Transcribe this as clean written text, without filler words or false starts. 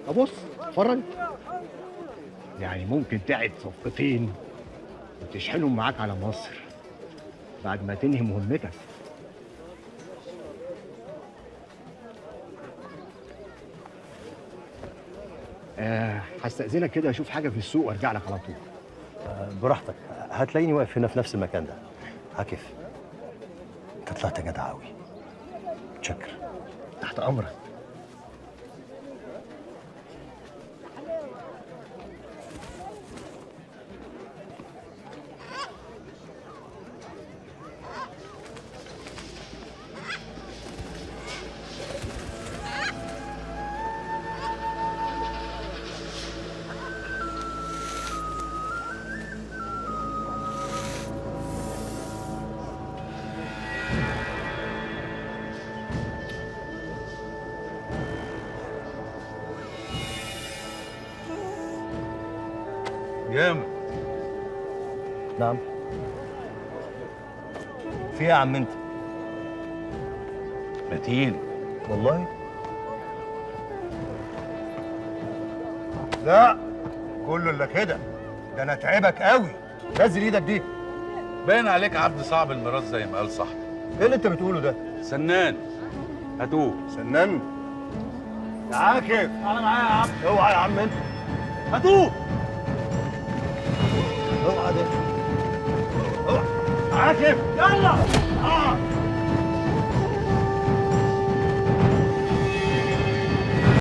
ابص اتفرج. يعني ممكن تعد صفقتين وتشحنهم معاك على مصر بعد ما تنهي مهمتك. هستأذنك كده اشوف حاجه في السوق وارجع لك على طول. براحتك، هتلاقيني واقف هنا في نفس المكان ده. عاكف، انت طلعت جدع قوي. متشكر. تحت امرك. جامد. نعم. في ايه يا عم انت؟ متين. والله لا كله الا كده، ده انا اتعبك قوي. نزل ايدك دي. باين عليك عبد صعب الميراث زي ما قال صاحبي. ايه اللي انت بتقوله ده؟ سنان. هاتوه. سنان؟ يا عاكف انا معايا يا عم. اوعى يا عم انت. هاتوه. اوعى ده. اوعى عاكف. يلا.